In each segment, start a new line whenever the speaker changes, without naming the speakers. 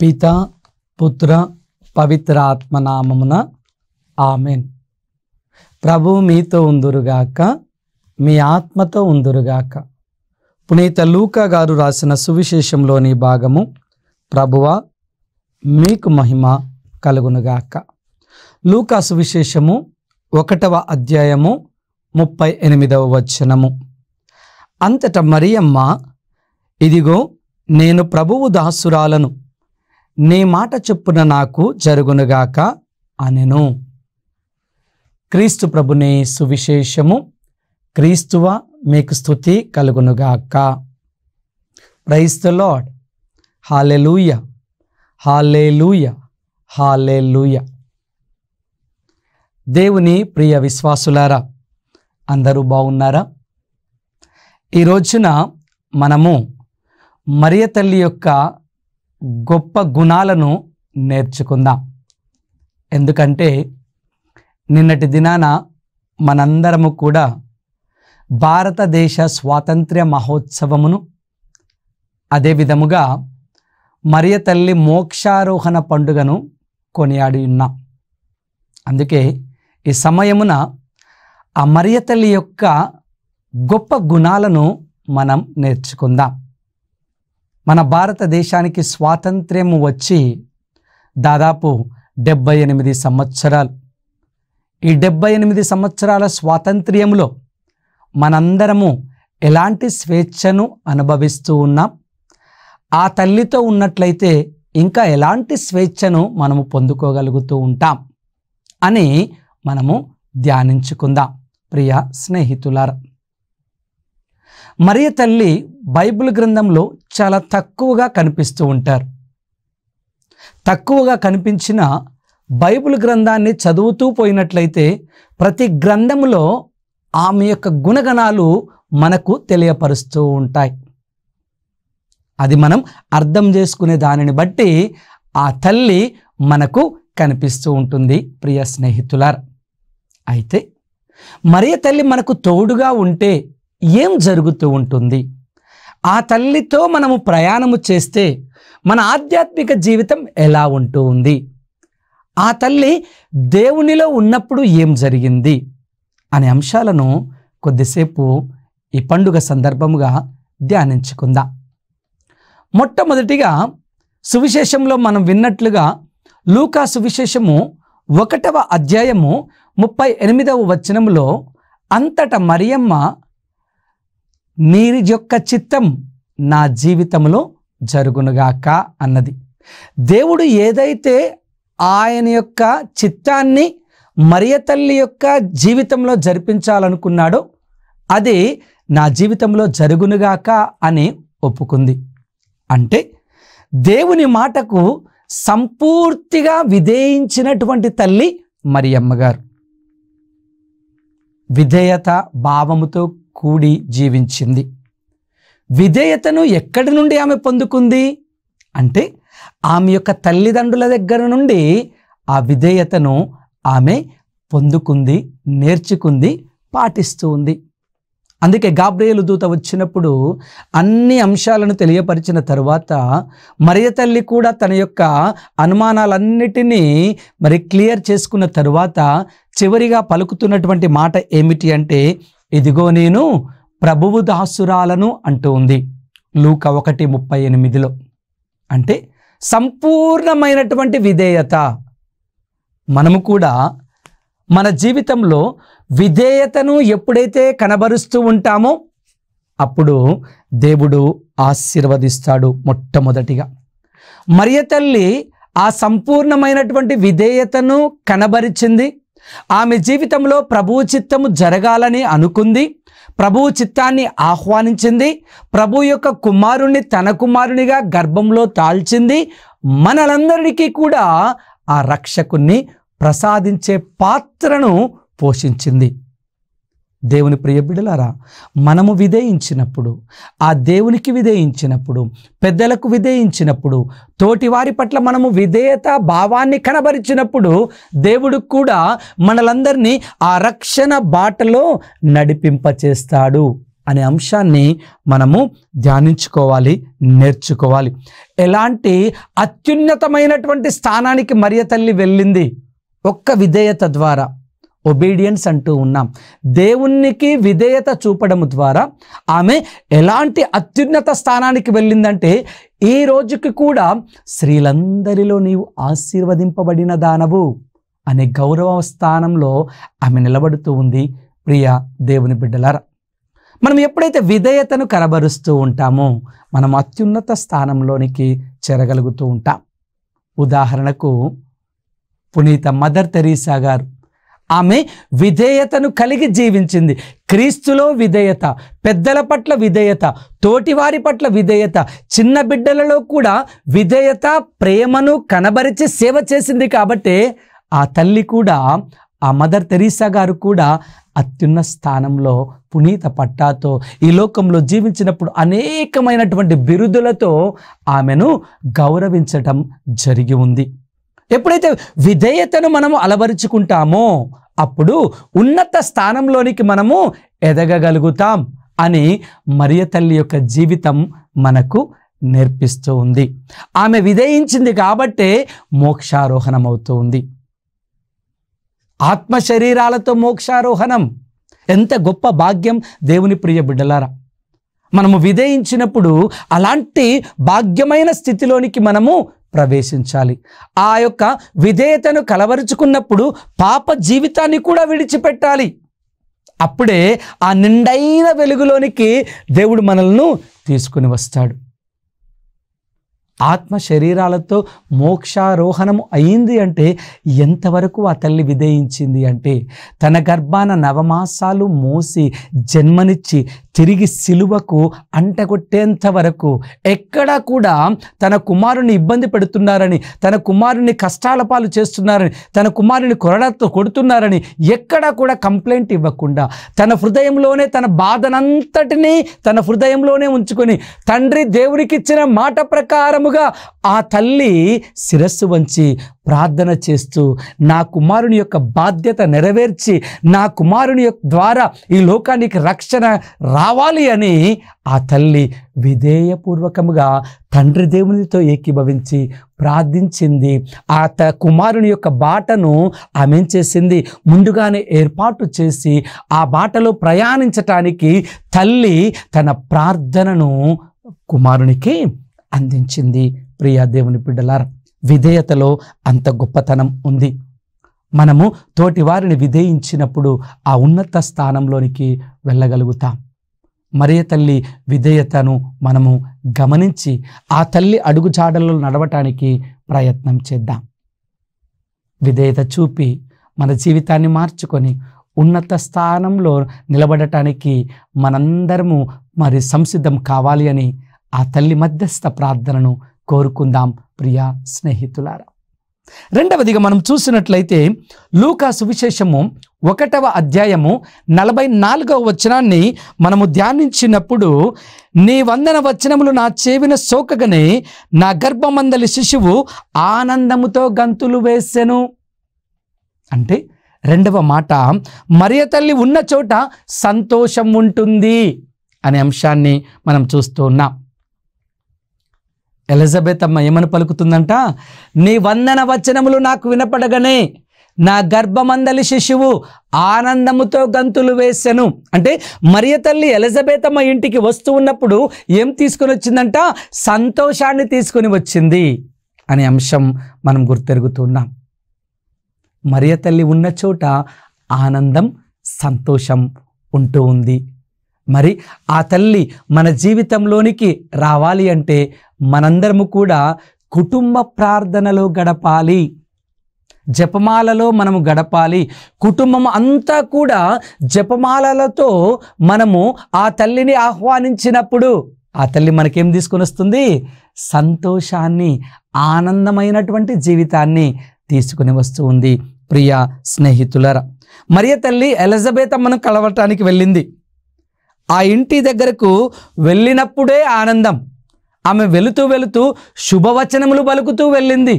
పిత పుత్ర పవిత్ర ఆత్మనామమున ఆమెన్. ప్రభు మీతో ఉందురుగాక, మీ ఆత్మతో ఉందురుగాక. పునీత లూకా గారు రాసిన సువిశేషంలోని భాగము. ప్రభువా మీకు మహిమ కలుగునుగాక. లూకా సువిశేషము 1వ అధ్యాయము 38వ వచనము. అంతట మరియమ్మ, ఇదిగో నేను ప్రభువు దాసురాలను, నీ మాట చొప్పున నాకు జరుగునుగాక అనెను. క్రీస్తు ప్రభుని సువిశేషము. క్రీస్తువ మీకు స్తుతి కలుగునుగాక. Praise the Lord. Hallelujah, hallelujah, hallelujah. దేవుని ప్రియ విశ్వాసులారా, అందరూ బాగున్నారా? ఈ రోజున మనము మరియ తల్లి యొక్క గొప్ప గుణాలను నేర్చుకుందాం. ఎందుకంటే నిన్నటి దినాన మనందరము కూడా భారతదేశ స్వాతంత్ర్య మహోత్సవమును, అదేవిధముగా మరియ తల్లి మోక్షారోహణ పండుగను కొనియాడి ఉన్నాం. అందుకే ఈ సమయమున ఆ మరియ తల్లి యొక్క గొప్ప గుణాలను మనం నేర్చుకుందాం. మన భారతదేశానికి స్వాతంత్ర్యము వచ్చి దాదాపు 78 సంవత్సరాలు. ఈ 78 సంవత్సరాల స్వాతంత్ర్యంలో మనందరము ఎలాంటి స్వేచ్ఛను అనుభవిస్తూ ఉన్నాం? ఆ తల్లితో ఉన్నట్లయితే ఇంకా ఎలాంటి స్వేచ్ఛను మనము పొందుకోగలుగుతూ ఉంటాం అని మనము ధ్యానించుకుందాం. ప్రియ స్నేహితులారా, మరియ తల్లి బైబిల్ గ్రంథంలో చాలా తక్కువగా కనిపిస్తూ ఉంటారు. తక్కువగా కనిపించిన బైబిల్ గ్రంథాన్ని చదువుతూ పోయినట్లయితే ప్రతి గ్రంథములో ఆమె యొక్క గుణగణాలు మనకు తెలియపరుస్తూ ఉంటాయి. అది మనం అర్థం చేసుకునే దానిని బట్టి ఆ తల్లి మనకు కనిపిస్తూ ఉంటుంది. ప్రియ స్నేహితులారా, అయితే మరియ తల్లి మనకు తోడుగా ఉంటే ఏం జరుగుతూ ఉంటుంది? ఆ తల్లితో మనము ప్రయాణము చేస్తే మన ఆధ్యాత్మిక జీవితం ఎలా ఉంటూ ఉంది? ఆ తల్లి దేవునిలో ఉన్నప్పుడు ఏం జరిగింది అనే అంశాలను కొద్దిసేపు ఈ పండుగ సందర్భముగా ధ్యానించుకుందాం. మొట్టమొదటిగా సువిశేషంలో మనం విన్నట్లుగా లూకా సువిశేషము 1వ అధ్యాయము 38వ వచనములో, అంతటా మరియమ్మ, నీ యొక్క చిత్తం నా జీవితంలో జరుగునుగాక అన్నది. దేవుడు ఏదైతే ఆయన యొక్క చిత్తాన్ని మరియ తల్లి యొక్క జీవితంలో జరిపించాలనుకున్నాడో అది నా జీవితంలో జరుగునుగాక అని ఒప్పుకుంది. అంటే దేవుని మాటకు సంపూర్తిగా విధేయించినటువంటి తల్లి మరియమ్మ గారు. విధేయత భావముతో కూడి జీవించింది. విధేయతను ఎక్కడి నుండి ఆమె పొందుకుంది అంటే ఆమె యొక్క తల్లిదండ్రుల దగ్గర నుండి ఆ విధేయతను ఆమె పొందుకుంది, నేర్చుకుంది, పాటిస్తూ ఉంది. అందుకే గాబ్రియేలు దూత వచ్చినప్పుడు అన్ని అంశాలను తెలియపరిచిన తరువాత మరియ తల్లి కూడా తన యొక్క అనుమానాలన్నిటినీ క్లియర్ చేసుకున్న తరువాత చివరిగా పలుకుతున్నటువంటి మాట ఏమిటి అంటే, ఇదిగో నేను ప్రభువు దాసురాలను అంటూ ఉంది లూకా 1:38. అంటే సంపూర్ణమైనటువంటి విధేయత. మనము కూడా మన జీవితంలో విధేయతను ఎప్పుడైతే కనబరుస్తూ ఉంటామో అప్పుడు దేవుడు ఆశీర్వదిస్తాడు. మొట్టమొదటిగా మరియ తల్లి ఆ సంపూర్ణమైనటువంటి విధేయతను కనబరిచింది. ఆమె జీవితంలో ప్రభువు చిత్తము జరగాలని అనుకుంది. ప్రభువు చిత్తాన్ని ఆహ్వానించింది. ప్రభు యొక్క కుమారుణ్ణి తన కుమారునిగా గర్భంలో తాల్చింది. మనలందరికీ కూడా ఆ రక్షకుణ్ణి ప్రసాదించే పాత్రను పోషించింది. దేవుని ప్రియ బిడ్డలారా, మనము విధేయించినప్పుడు, ఆ దేవునికి విధేయించినప్పుడు, పెద్దలకు విధేయించినప్పుడు, తోటివారి పట్ల మనము విధేయత భావాన్ని కనబరిచినప్పుడు దేవుడు కూడా మనలందరినీ ఆ రక్షణ బాటలో నడిపింపచేస్తాడు. అనే అంశాన్ని మనము ధ్యానించుకోవాలి, నేర్చుకోవాలి. ఎలాంటి అత్యున్నతమైనటువంటి స్థానానికి మరియ తల్లి వెళ్ళింది? ఒక్క విధేయత ద్వారా, ఒబీడియన్స్ అంటూ ఉన్నాం. దేవునికి విధేయత చూపడం ద్వారా ఆమె ఎలాంటి అత్యున్నత స్థానానికి వెళ్ళిందంటే, ఈ రోజుకి కూడా స్త్రీలందరిలో నీవు ఆశీర్వదింపబడిన దానవు అనే గౌరవ స్థానంలో ఆమె నిలబడుతూ ఉంది. ప్రియ దేవుని బిడ్డలారా, మనం ఎప్పుడైతే విధేయతను కనబరుస్తూ ఉంటామో మనం అత్యున్నత స్థానంలోనికి చేరగలుగుతూ ఉంటాం. ఉదాహరణకు పునీత మదర్ తెరీసా గారు, ఆమె విధేయతను కలిగి జీవించింది. క్రీస్తులో విధేయత, పెద్దల పట్ల విధేయత, తోటివారి పట్ల విధేయత, చిన్న బిడ్డలలో కూడా విధేయత, ప్రేమను కనబరిచి సేవ చేసింది. కాబట్టి ఆ తల్లి కూడా, ఆ మదర్ తెరీసా గారు కూడా అత్యున్న స్థానంలో పునీత పట్టాతో ఈ లోకంలో జీవించినప్పుడు అనేకమైనటువంటి బిరుదులతో ఆమెను గౌరవించటం జరిగి ఉంది. ఎప్పుడైతే విధేయతను మనము అలవరుచుకుంటామో అప్పుడు ఉన్నత స్థానంలోనికి మనము ఎదగగలుగుతాం అని మరియ తల్లి యొక్క జీవితం మనకు నేర్పిస్తూ ఉంది. ఆమె విధేయించింది కాబట్టే మోక్షారోహణం అవుతూ ఉంది. ఆత్మ శరీరాలతో మోక్షారోహణం ఎంత గొప్ప భాగ్యం దేవుని ప్రియ బిడ్డలారా. మనము విధేయించినప్పుడు అలాంటి భాగ్యమైన స్థితిలోనికి మనము ప్రవేశించాలి. ఆ యొక్క విధేయతను కలవరుచుకున్నప్పుడు పాప జీవితాన్ని కూడా విడిచిపెట్టాలి. అప్పుడే ఆ నిండైన వెలుగులోనికి దేవుడు మనల్ని తీసుకుని వస్తాడు. ఆత్మ శరీరాలతో మోక్షారోహణము అయింది అంటే ఎంతవరకు ఆ తల్లి విధేయించింది అంటే, తన గర్భాన 9 మాసాలు మోసి జన్మనిచ్చి తిరిగి సిలువకు అంటగొట్టేంత వరకు ఎక్కడా కూడా తన కుమారుని ఇబ్బంది పెడుతున్నారని, తన కుమారుని కష్టాల పాలు చేస్తున్నారని, తన కుమారుని కొరడాతో కొడుతున్నారని ఎక్కడా కూడా కంప్లైంట్ ఇవ్వకుండా తన హృదయంలోనే తన బాధనంతటినీ తన హృదయంలోనే ఉంచుకొని తండ్రి దేవునికి ఇచ్చిన మాట ప్రకారముగా ఆ తల్లి శిరస్సు వంచి ప్రార్థన చేస్తూ నా కుమారుని యొక్క బాధ్యత నెరవేర్చి నా కుమారుని ద్వారా ఈ లోకానికి రక్షణ రావాలి అని ఆ తల్లి విధేయపూర్వకముగా తండ్రి దేవునితో ఏకీభవించి ప్రార్థించింది. ఆ కుమారుని యొక్క బాటను ఆమె చేసింది, ముందుగానే ఏర్పాటు చేసి ఆ బాటలో ప్రయాణించటానికి తల్లి తన ప్రార్థనను కుమారునికి అందించింది. ప్రియ దేవుని బిడ్డలారా, విధేయతలో అంత గొప్పతనం ఉంది. మనము తోటి వారిని విధేయించినప్పుడు ఆ ఉన్నత స్థానంలోనికి వెళ్ళగలుగుతాం. మరియ తల్లి విధేయతను మనము గమనించి ఆ తల్లి అడుగుజాడల్లో నడవటానికి ప్రయత్నం చేద్దాం. విధేయత చూపి మన జీవితాన్ని మార్చుకొని ఉన్నత స్థానంలో నిలబడటానికి మనందరము మరి సంసిద్ధం కావాలి అని ఆ తల్లి మధ్యస్థ ప్రార్థనను కోరుకుందాం ప్రియా స్నేహితులారా. రెండవదిగా మనం చూసినట్లయితే లూకా సువిశేషము 1వ అధ్యాయము 44వ వచనాన్ని మనము ధ్యానించినప్పుడు, నీ వందన వచనములు నా చెవిన సోకగానే నా గర్భమందలి శిశువు ఆనందముతో గంతులు వేసెను. అంటే రెండవ మాట, మరియ తల్లి ఉన్న చోట సంతోషం ఉంటుంది అనే అంశాన్ని మనం చూస్తూ ఉన్నాం. ఎలిజబెత్ అమ్మ ఏమని పలుకుతుందంట, నీ వందన వచనములు నాకు వినపడగానే నా గర్భమందలి శిశువు ఆనందముతో గంతులు వేసెను. అంటే మరియ తల్లి ఎలిజబెత్ అమ్మ ఇంటికి వస్తూ ఉన్నప్పుడు ఏం తీసుకొని వచ్చిందంట? సంతోషాన్ని తీసుకొని వచ్చింది అనే అంశం మనం గుర్తెరుగుతున్నాం. మరియ తల్లి ఉన్న చోట ఆనందం, సంతోషం ఉంటూ ఉంది. మరి ఆ తల్లి మన జీవితంలోనికి రావాలి అంటే మనందరము కూడా కుటుంబ ప్రార్థనలో గడపాలి, జపమాలలో మనము గడపాలి. కుటుంబం అంతా కూడా జపమాలలతో మనము ఆ తల్లిని ఆహ్వానించినప్పుడు ఆ తల్లి మనకేం తీసుకొని వస్తుంది? సంతోషాన్ని, ఆనందమైనటువంటి జీవితాన్ని తీసుకుని వస్తూ ఉంది. ప్రియ స్నేహితులారా, మరియ తల్లి ఎలిజబెత్ అమ్మను కలవటానికి వెళ్ళింది. ఆ ఇంటి దగ్గరకు వెళ్ళినప్పుడే ఆనందం. ఆమె వెళుతూ వెళుతూ శుభవచనములు పలుకుతూ వెళ్ళింది.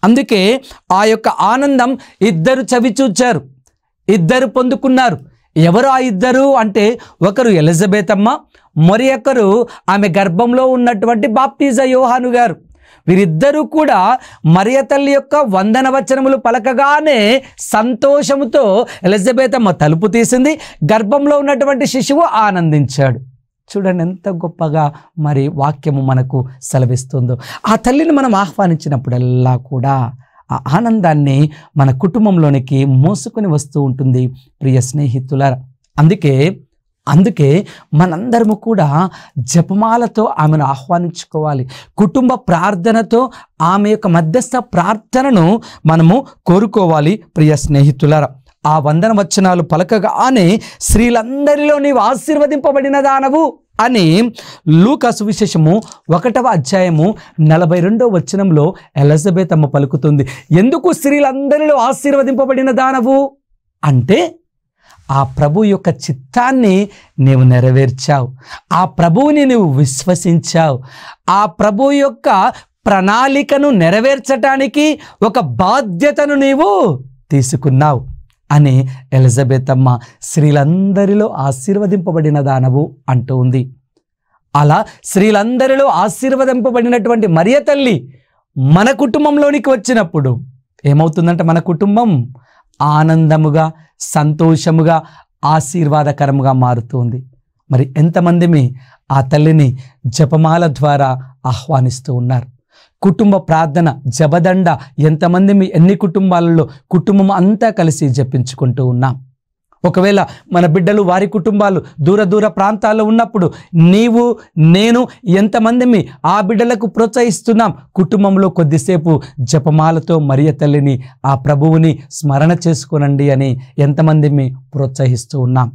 అందుకే ఆ యొక్క ఆనందం ఇద్దరు చవి చూచారు, ఇద్దరు పొందుకున్నారు. ఎవరు ఆ ఇద్దరు అంటే ఒకరు ఎలిజబెత్ అమ్మ, మరి ఒకరు ఆమె గర్భంలో ఉన్నటువంటి బాప్తిజ యోహాను గారు. వీరిద్దరూ కూడా మరియ తల్లి యొక్క వందన వచనములు పలకగానే సంతోషముతో ఎలిజబెత్ అమ్మ తలుపు తీసింది, గర్భంలో ఉన్నటువంటి శిశువు ఆనందించాడు. చూడండి ఎంత గొప్పగా మరి వాక్యము మనకు సెలవిస్తుందో. ఆ తల్లిని మనం ఆహ్వానించినప్పుడల్లా కూడా ఆ ఆనందాన్ని మన కుటుంబంలోనికి మోసుకొని వస్తూ ఉంటుంది ప్రియ స్నేహితులారా. అందుకే మనందరము కూడా జపమాలతో ఆమెను ఆహ్వానించుకోవాలి. కుటుంబ ప్రార్థనతో ఆమె యొక్క మధ్యస్థ ప్రార్థనను మనము కోరుకోవాలి ప్రియ స్నేహితులారా. ఆ వందన వచనాలు పలకగానే స్త్రీలందరిలో నీవు ఆశీర్వదింపబడిన దానవు అని లూకా సువిశేషము 1వ అధ్యాయము 42వ వచనంలో ఎలిజబెత్ అమ్మ పలుకుతుంది. ఎందుకు స్త్రీలందరిలో ఆశీర్వదింపబడిన దానవు అంటే ఆ ప్రభు యొక్క చిత్తాన్ని నీవు నెరవేర్చావు, ఆ ప్రభువుని నువ్వు విశ్వసించావు, ఆ ప్రభు యొక్క ప్రణాళికను నెరవేర్చటానికి ఒక బాధ్యతను నీవు తీసుకున్నావు అని ఎలిజబెత్ అమ్మ స్త్రీలందరిలో ఆశీర్వదింపబడిన దానవు అంటూ ఉంది. అలా స్త్రీలందరిలో ఆశీర్వదింపబడినటువంటి మరియ తల్లి మన కుటుంబంలోనికి వచ్చినప్పుడు ఏమవుతుందంటే మన కుటుంబం ఆనందముగా, సంతోషముగా, ఆశీర్వాదకరముగా మారుతుంది. మరి ఎంతమంది ఆ తల్లిని జపమాల ద్వారా ఆహ్వానిస్తూ ఉన్నారు? కుటుంబ ప్రార్థన జపదండ ఎంతమంది ఎన్ని కుటుంబాలలో కుటుంబం అంతా కలిసి జపించుకుంటూ ఉన్నాం. ఒకవేళ మన బిడ్డలు వారి కుటుంబాలు దూర ప్రాంతాల్లో ఉన్నప్పుడు నీవు నేను ఎంతమంది ఆ బిడ్డలకు ప్రోత్సహిస్తున్నాం? కుటుంబంలో కొద్దిసేపు జపమాలతో మరియ తల్లిని ఆ ప్రభువుని స్మరణ చేసుకోనండి అని ఎంతమంది ప్రోత్సహిస్తూ ఉన్నాం.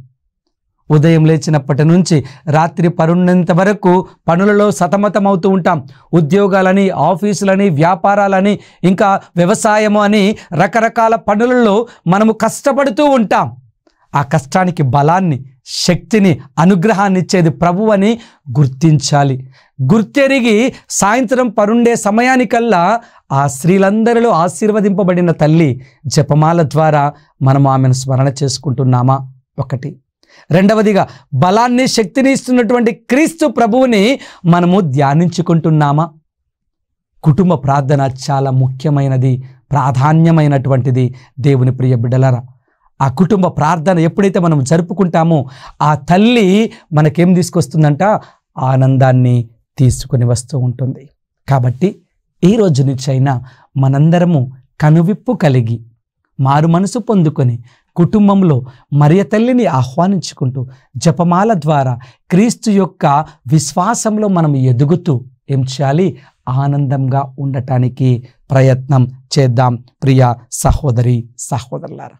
ఉదయం లేచినప్పటి నుంచి రాత్రి పరున్నంత వరకు పనులలో సతమతమవుతూ ఉంటాం. ఉద్యోగాలని, ఆఫీసులని, వ్యాపారాలని, ఇంకా వ్యవసాయము అని రకరకాల పనులలో మనము కష్టపడుతూ ఉంటాం. ఆ కష్టానికి బలాన్ని, శక్తిని, అనుగ్రహాన్ని ఇచ్చేది ప్రభు అని గుర్తించాలి. గుర్తెరిగి సాయంత్రం పరుండే సమయానికల్లా ఆ స్త్రీలందరిలో ఆశీర్వదింపబడిన తల్లి జపమాల ద్వారా మనము ఆమెను స్మరణ చేసుకుంటున్నామా? ఒకటి. రెండవదిగా బలాన్ని, శక్తిని ఇస్తున్నటువంటి క్రీస్తు ప్రభువుని మనము ధ్యానించుకుంటున్నామా? కుటుంబ ప్రార్థన చాలా ముఖ్యమైనది, ప్రాధాన్యమైనటువంటిది దేవుని ప్రియ బిడ్డలారా. ఆ కుటుంబ ప్రార్థన ఎప్పుడైతే మనం జరుపుకుంటామో ఆ తల్లి మనకేం తీసుకొస్తుందంట? ఆనందాన్ని తీసుకొని వస్తూ ఉంటుంది. కాబట్టి ఈ రోజు నుంచైనా మనందరము కనువిప్పు కలిగి మారు మనసు పొందుకొని కుటుంబంలో మరియ తల్లిని ఆహ్వానించుకుంటూ జపమాల ద్వారా క్రీస్తు యొక్క విశ్వాసంలో మనం ఎదుగుతూ ఏం చేయాలి? ఆనందంగా ఉండటానికి ప్రయత్నం చేద్దాం ప్రియ సహోదరి సహోదరులారా.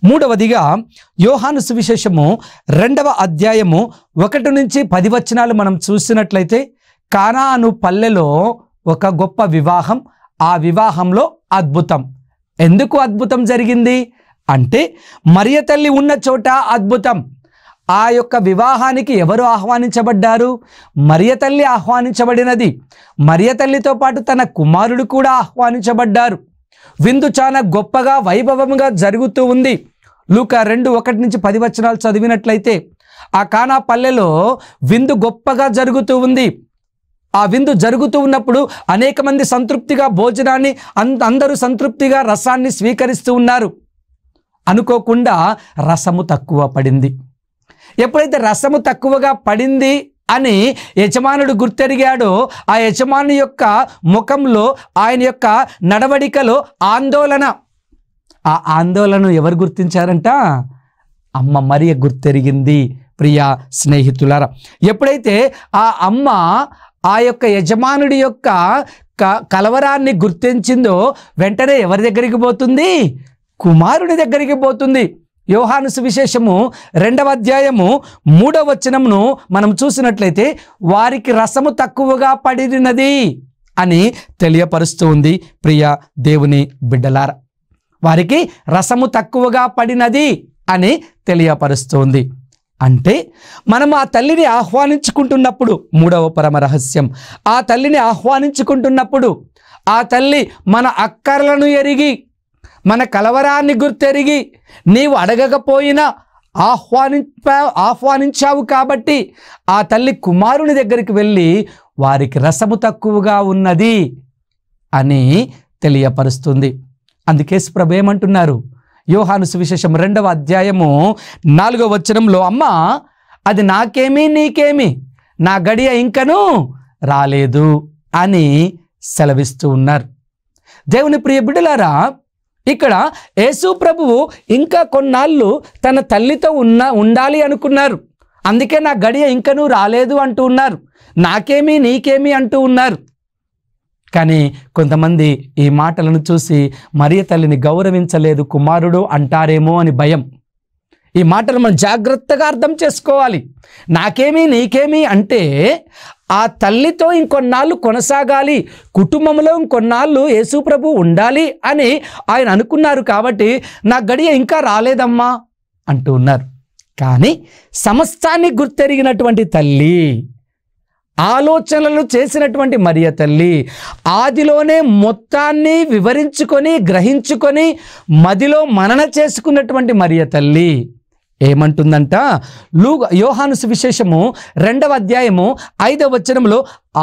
మూడవదిగా యోహాను సువిశేషము 2వ అధ్యాయము 1 నుంచి 10 వచనాలు మనం చూసినట్లయితే కానాను పల్లెలో ఒక గొప్ప వివాహం, ఆ వివాహంలో అద్భుతం. ఎందుకు అద్భుతం జరిగింది అంటే మరియ తల్లి ఉన్న చోట అద్భుతం. ఆ యొక్క వివాహానికి ఎవరు ఆహ్వానించబడ్డారు? మరియ తల్లి ఆహ్వానించబడినది. మరియ తల్లితో పాటు తన కుమారుడు కూడా ఆహ్వానించబడ్డారు. విందు చాలా గొప్పగా వైభవముగా జరుగుతూ ఉంది. లూకా 2:1 నుంచి 10 వచనాలు చదివినట్లయితే ఆ కానా పల్లెలో విందు గొప్పగా జరుగుతూ ఉంది. ఆ విందు జరుగుతూ ఉన్నప్పుడు అనేక మంది సంతృప్తిగా భోజనాన్ని, అందరూ సంతృప్తిగా రసాన్ని స్వీకరిస్తూ ఉన్నారు. అనుకోకుండా రసము తక్కువ పడింది. ఎప్పుడైతే రసము తక్కువగా పడింది అని యజమానుడు గుర్తెరిగాడో ఆ యజమాని యొక్క ముఖంలో, ఆయన యొక్క నడవడికలో ఆందోళన. ఆ ఆందోళన ఎవరు గుర్తించారంట? అమ్మ మరియ గుర్తెరిగింది. ప్రియ స్నేహితులారా, ఎప్పుడైతే ఆ అమ్మ ఆ యొక్క యజమానుడి యొక్క కలవరాన్ని గుర్తించిందో వెంటనే ఎవరి దగ్గరికి పోతుంది? కుమారుడి దగ్గరికి పోతుంది. యోహాను సువిశేషము 2వ అధ్యాయము 3వ వచనమును మనం చూసినట్లయితే వారికి రసము తక్కువగా పడినది అని తెలియపరుస్తూ ఉంది. ప్రియ దేవుని బిడ్డలారా, వారికి రసము తక్కువగా పడినది అని తెలియపరుస్తుంది. అంటే మనం ఆ తల్లిని ఆహ్వానించుకుంటున్నప్పుడు, 3వ పరమ రహస్యం, ఆ తల్లిని ఆహ్వానించుకుంటున్నప్పుడు ఆ తల్లి మన అక్కర్లను ఎరిగి, మన కలవరాన్ని గుర్తెరిగి, నీవు అడగకపోయినా ఆహ్వానించావు కాబట్టి ఆ తల్లి కుమారుని దగ్గరికి వెళ్ళి వారికి రసము తక్కువగా ఉన్నది అని తెలియపరుస్తుంది. అందుకే ప్రభు ఏమంటున్నారు? యోహాను సువిశేషం 2వ అధ్యాయము 4వ వచనంలో, అమ్మా అది నాకేమి నీకేమి, నా గడియ ఇంకనూ రాలేదు అని సెలవిస్తూ ఉన్నారు. దేవుని ప్రియ బిడ్డలారా, ఇక్కడ యేసు ప్రభువు ఇంకా కొన్నాళ్ళు తన తల్లితో ఉండాలి అనుకున్నారు. అందుకే నా గడియ ఇంకనూ రాలేదు అంటూ ఉన్నారు. నాకేమి నీకేమి అంటూ ఉన్నారు. కానీ కొంతమంది ఈ మాటలను చూసి మరియ తల్లిని గౌరవించలేదు, కుమారుడు అంటారేమో అని భయం. ఈ మాటలు మనం జాగ్రత్తగా అర్థం చేసుకోవాలి. నాకేమి నీకేమి అంటే ఆ తల్లితో ఇంకొన్నాళ్ళు కొనసాగాలి, కుటుంబంలో ఇంకొన్నాళ్ళు యేసు ప్రభు ఉండాలి అని ఆయన అనుకున్నారు. కాబట్టి నా గడియ ఇంకా రాలేదమ్మా అంటూ ఉన్నారు. కానీ సమస్తాన్ని గుర్తెరిగినటువంటి తల్లి, ఆలోచనలు చేసినటువంటి మరియ తల్లి, ఆదిలోనే మొత్తాన్ని వివరించుకొని గ్రహించుకొని మదిలో మనన చేసుకున్నటువంటి మరియ తల్లి ఏమంటుందంట? యోహాను సువిశేషము 2వ అధ్యాయము 5వ వచనంలో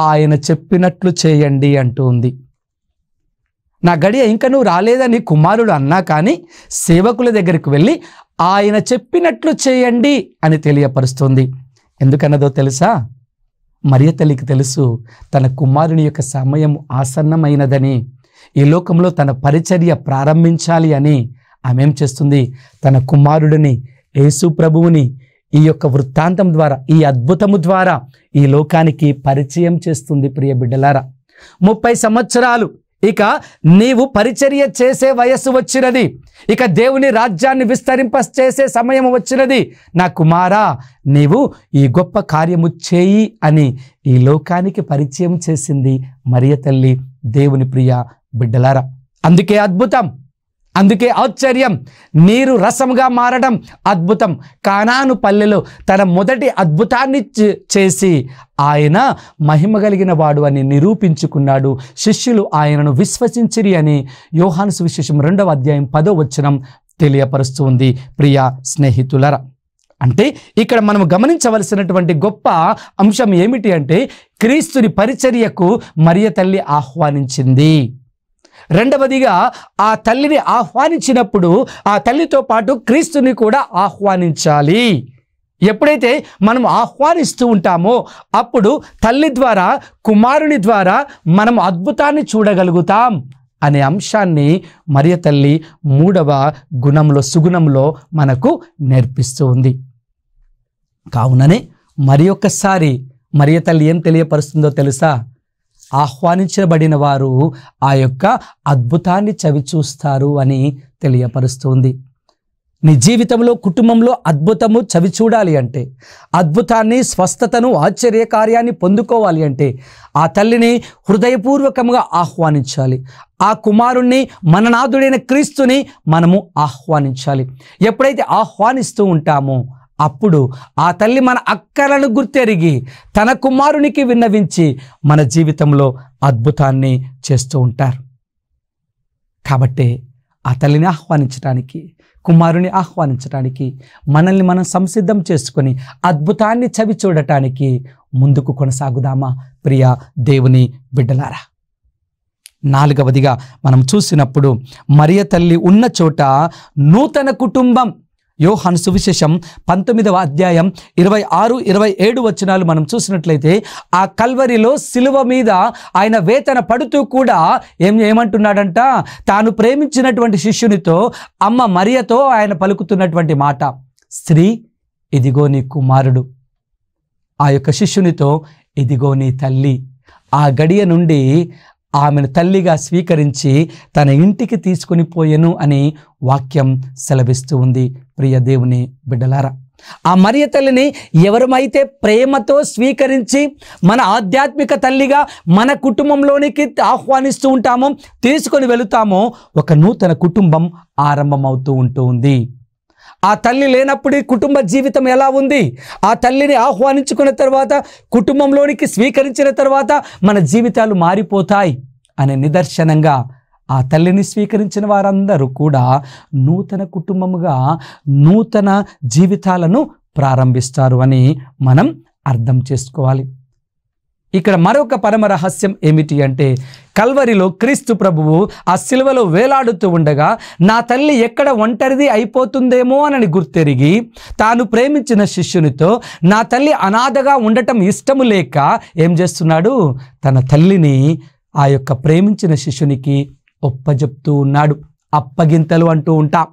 ఆయన చెప్పినట్లు చేయండి అంటూ ఉంది. నా గడియ ఇంకనూ రాలేదని కుమారుడు అన్నా కానీ సేవకుల దగ్గరికి వెళ్ళి ఆయన చెప్పినట్లు చేయండి అని తెలియపరుస్తుంది. ఎందుకన్నదో తెలుసా? మరియ తల్లికి తెలుసు తన కుమారుని యొక్క సమయం ఆసన్నమైనదని, ఈ లోకంలో తన పరిచర్య ప్రారంభించాలి అని. ఆమె ఏం చేస్తుంది? తన కుమారుడిని, యేసు ప్రభువుని ఈ యొక్క వృత్తాంతం ద్వారా, ఈ అద్భుతము ద్వారా ఈ లోకానికి పరిచయం చేస్తుంది. ప్రియ బిడ్డలారా, 30 సంవత్సరాలు ఇక నీవు పరిచర్య చేసే వయస్సు వచ్చినది, ఇక దేవుని రాజ్యాన్ని విస్తరింపచేసే సమయం వచ్చినది. నా కుమారా, నీవు ఈ గొప్ప కార్యము చేయి అని ఈ లోకానికి పరిచయం చేసింది మరియ తల్లి. దేవుని ప్రియ బిడ్డలారా, అందుకే అద్భుతం, అందుకే ఆశ్చర్యం. నీరు రసముగా మారడం అద్భుతం. కానాను పల్లెలో తన మొదటి అద్భుతాన్ని చేసి ఆయన మహిమ కలిగిన వాడు అని నిరూపించుకున్నాడు. శిష్యులు ఆయనను విశ్వసించిరి అని యోహాను సువిశేషం 2వ అధ్యాయం 10వ వచనం తెలియపరుస్తూ ఉంది. ప్రియ స్నేహితులారా, అంటే ఇక్కడ మనం గమనించవలసినటువంటి గొప్ప అంశం ఏమిటి అంటే క్రీస్తుని పరిచర్యకు మరియ తల్లి ఆహ్వానించింది. రెండవదిగా ఆ తల్లిని ఆహ్వానించినప్పుడు ఆ తల్లితో పాటు క్రీస్తుని కూడా ఆహ్వానించాలి. ఎప్పుడైతే మనం ఆహ్వానిస్తూ ఉంటామో అప్పుడు తల్లి ద్వారా, కుమారుని ద్వారా మనం అద్భుతాన్ని చూడగలుగుతాం అనే అంశాన్ని మరియ తల్లి 3వ గుణంలో, సుగుణంలో మనకు నేర్పిస్తూ ఉంది. కావుననే మరి ఒక్కసారి మరియ తల్లి ఏం తెలియపరుస్తుందో తెలుసా? ఆహ్వానించబడిన వారు ఆ యొక్క అద్భుతాన్ని చవిచూస్తారు అని తెలియపరుస్తుంది. నీ జీవితంలో, కుటుంబంలో అద్భుతము చవిచూడాలి అంటే, అద్భుతాన్ని, స్వస్థతను, ఆశ్చర్యకార్యాన్ని పొందుకోవాలి అంటే ఆ తల్లిని హృదయపూర్వకంగా ఆహ్వానించాలి. ఆ కుమారుణ్ణి, మననాథుడైన క్రీస్తుని మనము ఆహ్వానించాలి. ఎప్పుడైతే ఆహ్వానిస్తూ ఉంటామో అప్పుడు ఆ తల్లి మన అక్కలను గుర్తెరిగి తన కుమారునికి విన్నవించి మన జీవితంలో అద్భుతాన్ని చేస్తూ ఉంటారు. కాబట్టి ఆ తల్లిని ఆహ్వానించడానికి, కుమారుని ఆహ్వానించడానికి మనల్ని మనం సంసిద్ధం చేసుకొని అద్భుతాన్ని చవి చూడటానికి ముందుకు కొనసాగుదామా ప్రియ దేవుని బిడ్డలారా? 4వదిగా మనం చూసినప్పుడు మరియ తల్లి ఉన్న చోట నూతన కుటుంబం. యోహాను సువిశేషం 19వ అధ్యాయం 26-27 వచనాలు మనం చూసినట్లయితే, ఆ కల్వరిలో సిలువ మీద ఆయన వేతన పడుతూ కూడా ఏమంటున్నాడంట, తాను ప్రేమించినటువంటి శిష్యునితో, అమ్మ మరియతో ఆయన పలుకుతున్నటువంటి మాట, స్త్రీ ఇదిగో నీ కుమారుడు. ఆ యొక్క శిష్యునితో, ఇదిగో నీ తల్లి. ఆ గడియ నుండి ఆమెను తల్లిగా స్వీకరించి తన ఇంటికి తీసుకుని పోయెను అని వాక్యం సెలవిస్తూ ఉంది. ప్రియ దేవుని బిడ్డలారా, ఆ మరియ తల్లిని ఎవరమైతే ప్రేమతో స్వీకరించి మన ఆధ్యాత్మిక తల్లిగా మన కుటుంబంలోనికి ఆహ్వానిస్తూ ఉంటామో, తీసుకొని వెళుతామో, ఒక నూతన కుటుంబం ఆరంభమవుతూ ఉంటుంది. ఆ తల్లి లేనప్పుడు కుటుంబ జీవితం ఎలా ఉంది? ఆ తల్లిని ఆహ్వానించుకున్న తర్వాత, కుటుంబంలోనికి స్వీకరించిన తర్వాత మన జీవితాలు మారిపోతాయి అనే నిదర్శనంగా ఆ తల్లిని స్వీకరించిన వారందరూ కూడా నూతన కుటుంబముగా నూతన జీవితాలను ప్రారంభిస్తారు అని మనం అర్థం చేసుకోవాలి. ఇక్కడ మరొక పరమ రహస్యం ఏమిటి అంటే, కల్వరిలో క్రీస్తు ప్రభువు ఆ సిలువలో వేలాడుతూ ఉండగా నా తల్లి ఎక్కడ ఒంటరిది అయిపోతుందేమో అని గుర్తెరిగి తాను ప్రేమించిన శిష్యునితో నా తల్లి అనాథగా ఉండటం ఇష్టము లేక ఏం చేస్తున్నాడు, తన తల్లిని ఆ యొక్క ప్రేమించిన శిష్యునికి ఒప్పజెప్తూ ఉన్నాడు. అప్పగింతలు అంటూ ఉంటాం.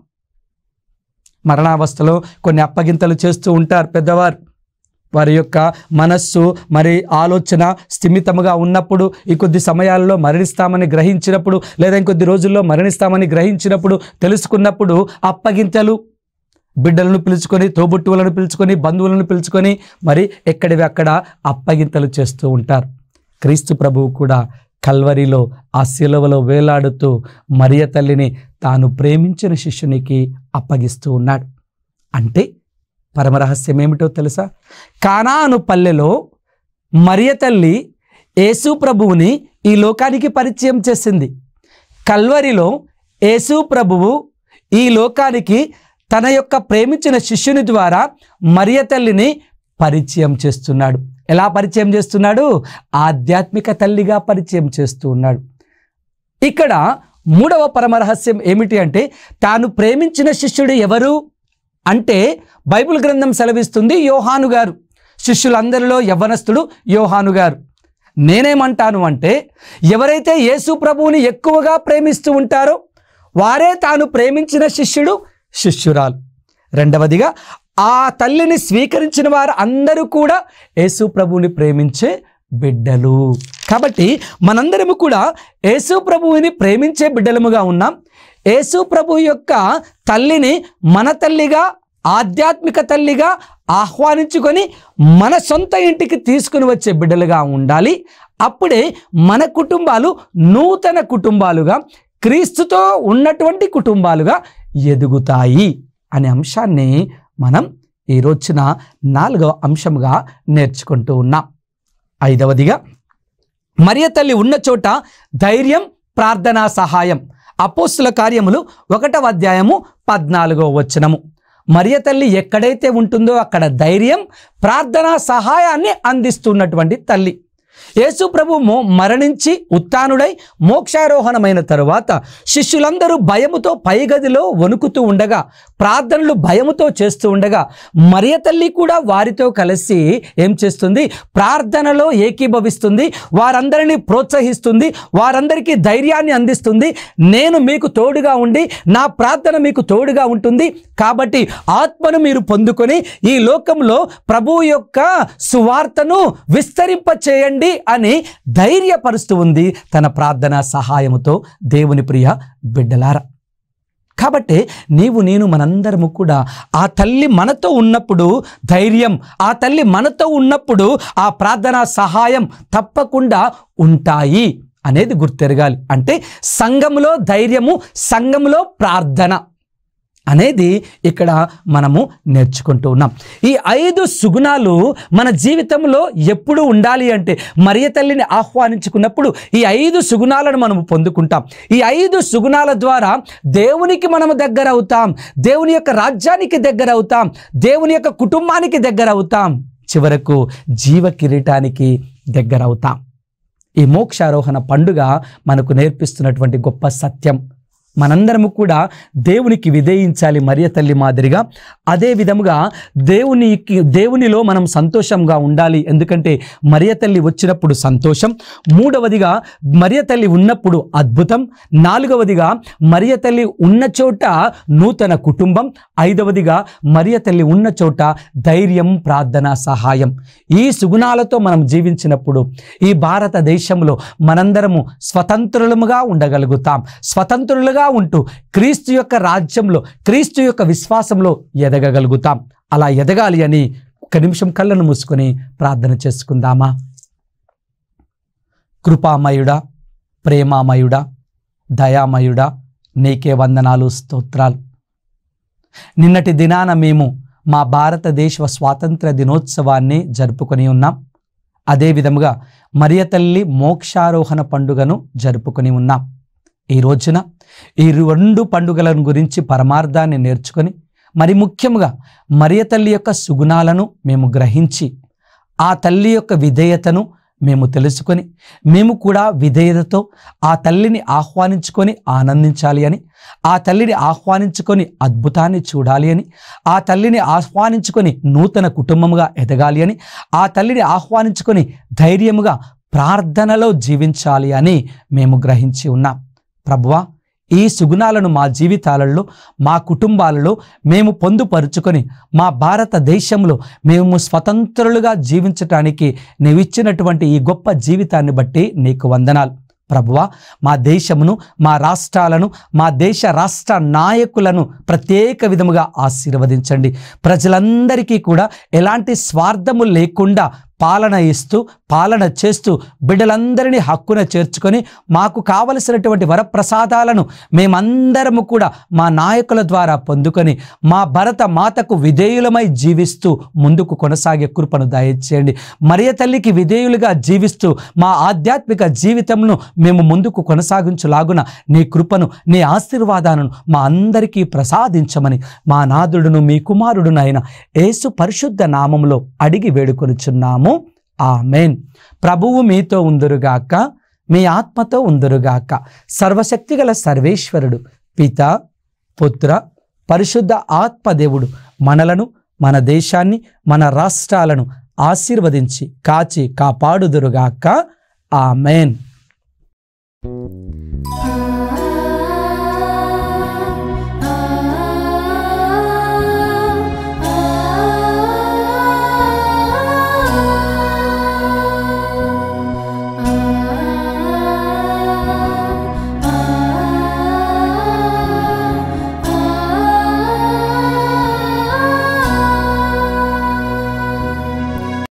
మరణావస్థలో కొన్ని అప్పగింతలు చేస్తూ ఉంటారు పెద్దవారు. వారి యొక్క మనస్సు మరి ఆలోచన స్థిమితముగా ఉన్నప్పుడు, ఈ కొద్ది సమయాల్లో మరణిస్తామని గ్రహించినప్పుడు, లేదా ఇంకొద్ది రోజుల్లో మరణిస్తామని గ్రహించినప్పుడు, తెలుసుకున్నప్పుడు అప్పగింతలు, బిడ్డలను పిలుచుకొని, తోబుట్టువులను పిలుచుకొని, బంధువులను పిలుచుకొని మరి ఎక్కడివి అక్కడ అప్పగింతలు చేస్తూ ఉంటారు. క్రీస్తు ప్రభువు కూడా కల్వరిలో ఆ శిలువలో వేలాడుతూ మరియ తల్లిని తాను ప్రేమించిన శిష్యునికి అప్పగిస్తూ ఉన్నాడు. అంటే పరమరహస్యం ఏమిటో తెలుసా? కానాను పల్లెలో మరియ తల్లి యేసు ప్రభువుని ఈ లోకానికి పరిచయం చేసింది. కల్వరిలో యేసు ప్రభువు ఈ లోకానికి తన యొక్క ప్రేమించిన శిష్యుని ద్వారా మరియ తల్లిని పరిచయం చేస్తున్నాడు. ఎలా పరిచయం చేస్తున్నాడు? ఆధ్యాత్మిక తల్లిగా పరిచయం చేస్తూ ఉన్నాడు. ఇక్కడ మూడవ పరమరహస్యం ఏమిటి అంటే, తాను ప్రేమించిన శిష్యుడు ఎవరు అంటే బైబిల్ గ్రంథం సెలవిస్తుంది యోహాను గారు. శిష్యులందరిలో యవ్వనస్తుడు యోహాను గారు. నేనేమంటాను అంటే, ఎవరైతే యేసు ప్రభువుని ఎక్కువగా ప్రేమిస్తూ ఉంటారో వారే తాను ప్రేమించిన శిష్యుడు, శిష్యురాలు. రెండవదిగా, ఆ తల్లిని స్వీకరించిన వారు అందరూ కూడా యేసు ప్రభువుని ప్రేమించే బిడ్డలు. కాబట్టి మనందరము కూడా యేసు ప్రభువుని ప్రేమించే బిడ్డలముగా ఉన్నాం. యేసు ప్రభువు యొక్క తల్లిని మన తల్లిగా, ఆధ్యాత్మిక తల్లిగా ఆహ్వానించుకొని మన సొంత ఇంటికి తీసుకుని వచ్చే బిడ్డలుగా ఉండాలి. అప్పుడే మన కుటుంబాలు నూతన కుటుంబాలుగా, క్రీస్తుతో ఉన్నటువంటి కుటుంబాలుగా ఎదుగుతాయి అనే అంశాన్ని మనం ఈ రోజున 4వ అంశంగా నేర్చుకుంటూ ఉన్నాం. 5వదిగా, మరియ తల్లి ఉన్న చోట ధైర్యం, ప్రార్థనా సహాయం. అపోస్తుల కార్యములు 1వ అధ్యాయము 14వ వచనము. మరియ తల్లి ఎక్కడైతే ఉంటుందో అక్కడ ధైర్యం, ప్రార్థనా సహాయాన్ని అందిస్తున్నటువంటి తల్లి. యేసు ప్రభువు మరణించి ఉత్థానుడై మోక్షారోహణమైన తరువాత శిష్యులందరూ భయముతో పైగదిలో వణుకుతూ ఉండగా, ప్రార్థనలు భయముతో చేస్తూ ఉండగా, మరియ తల్లి కూడా వారితో కలిసి ఏం చేస్తుంది? ప్రార్థనలో ఏకీభవిస్తుంది. వారందరినీ ప్రోత్సహిస్తుంది, వారందరికీ ధైర్యాన్ని అందిస్తుంది. నేను మీకు తోడుగా ఉండి నా ప్రార్థన మీకు తోడుగా ఉంటుంది, కాబట్టి ఆత్మను మీరు పొందుకొని ఈ లోకంలో ప్రభువు యొక్క సువార్తను విస్తరింప చేయండి అని ధైర్యపరుస్తూ ఉంది తన ప్రార్థనా సహాయముతో. దేవుని ప్రియ బిడ్డలారా, కాబట్టి నేను మనందరము కూడా ఆ తల్లి మనతో ఉన్నప్పుడు ధైర్యం, ఆ తల్లి మనతో ఉన్నప్పుడు ఆ ప్రార్థనా సహాయం తప్పకుండా ఉంటాయి అనేది గుర్తెరగాలి. అంటే సంఘములో ధైర్యము, సంఘములో ప్రార్థన అనేది ఇక్కడ మనము నేర్చుకుంటూ ఉన్నాం. ఈ 5 సుగుణాలు మన జీవితంలో ఎప్పుడు ఉండాలి అంటే, మరియ తల్లిని ఆహ్వానించుకున్నప్పుడు ఈ 5 సుగుణాలను మనము పొందుకుంటాం. ఈ 5 సుగుణాల ద్వారా దేవునికి మనము దగ్గర అవుతాం, దేవుని యొక్క రాజ్యానికి దగ్గర అవుతాం, దేవుని యొక్క కుటుంబానికి దగ్గర అవుతాం, చివరకు జీవ కిరీటానికి దగ్గర అవుతాం. ఈ మోక్షారోహణ పండుగ మనకు నేర్పిస్తున్నటువంటి గొప్ప సత్యం. మనందరము కూడా దేవునికి విధేయించాలి మరియ తల్లి మాదిరిగా. అదే విధముగా దేవునిలో మనం సంతోషంగా ఉండాలి. ఎందుకంటే మరియ తల్లి వచ్చినప్పుడు సంతోషం, మూడవదిగా మరియ తల్లి ఉన్నప్పుడు అద్భుతం, నాలుగవదిగా మరియ తల్లి ఉన్న చోట నూతన కుటుంబం, ఐదవదిగా మరియ తల్లి ఉన్న చోట ధైర్యం, ప్రార్థన, సహాయం. ఈ సుగుణాలతో మనం జీవించినప్పుడు ఈ భారతదేశంలో మనందరము స్వతంత్రులముగా ఉండగలుగుతాం. స్వతంత్రులుగా ఉంటూ క్రీస్తు యొక్క రాజ్యంలో, క్రీస్తు యొక్క విశ్వాసంలో ఎదగగలుగుతాం. అలా ఎదగాలి అని ఒక నిమిషం కళ్ళను మూసుకొని ప్రార్థన చేసుకుందామా? కృపామయుడా, ప్రేమామయుడా, దయామయుడా, నీకే వందనాలు, స్తోత్రాలు. నిన్నటి దినాన మేము మా భారతదేశ స్వాతంత్ర దినోత్సవాన్ని జరుపుకొని ఉన్నాం. అదే విధముగా మరియ తల్లి మోక్షారోహణ పండుగను జరుపుకొని ఉన్నాం. ఈ రోజున ఈ రెండు పండుగలను గురించి పరమార్థాన్ని నేర్చుకొని, మరి ముఖ్యంగా మరియ తల్లి యొక్క సుగుణాలను మేము గ్రహించి, ఆ తల్లి యొక్క విధేయతను మేము తెలుసుకొని, మేము కూడా విధేయతతో ఆ తల్లిని ఆహ్వానించుకొని ఆనందించాలి అని, ఆ తల్లిని ఆహ్వానించుకొని అద్భుతాన్ని చూడాలి అని, ఆ తల్లిని ఆహ్వానించుకొని నూతన కుటుంబముగా ఎదగాలి అని, ఆ తల్లిని ఆహ్వానించుకొని ధైర్యముగా ప్రార్థనలో జీవించాలి అని మేము గ్రహించి ఉన్నాం. ప్రభువా, ఈ సుగుణాలను మా జీవితాలలో, మా కుటుంబాలలో మేము పొందుపరుచుకొని మా భారతదేశంలో మేము స్వతంత్రులుగా జీవించటానికి నీవు ఇచ్చినటువంటి ఈ గొప్ప జీవితాన్ని బట్టి నీకు వందనాలు. ప్రభువా, మా దేశమును, మా రాష్ట్రాలను, మా దేశ రాష్ట్ర నాయకులను ప్రత్యేక విధముగా ఆశీర్వదించండి. ప్రజలందరికీ కూడా ఎలాంటి స్వార్థము లేకుండా పాలన ఇస్తూ, పాలన చేస్తూ బిడ్డలందరినీ హక్కున చేర్చుకొని మాకు కావలసినటువంటి వరప్రసాదాలను మేమందరము కూడా మా నాయకుల ద్వారా పొందుకొని మా భరత మాతకు విధేయులమై జీవిస్తూ ముందుకు కొనసాగే కృపను దయచేయండి. మరియ తల్లికి విధేయులుగా జీవిస్తూ మా ఆధ్యాత్మిక జీవితంను మేము ముందుకు కొనసాగించులాగున నీ కృపను, నీ ఆశీర్వాదాలను మా అందరికీ ప్రసాదించమని మా నాథుడును మీ కుమారుడునైన యేసు పరిశుద్ధ నామములో అడిగి వేడుకొనుచున్నాము. ఆమేన్. ప్రభువు మీతో ఉందురుగాక, మీ ఆత్మతో ఉందురుగాక. సర్వశక్తిగల సర్వేశ్వరుడు పిత, పుత్ర, పరిశుద్ధ ఆత్మదేవుడు మనలను, మన దేశాన్ని, మన రాష్ట్రాలను ఆశీర్వదించి కాచి కాపాడుదురుగాక. ఆమేన్.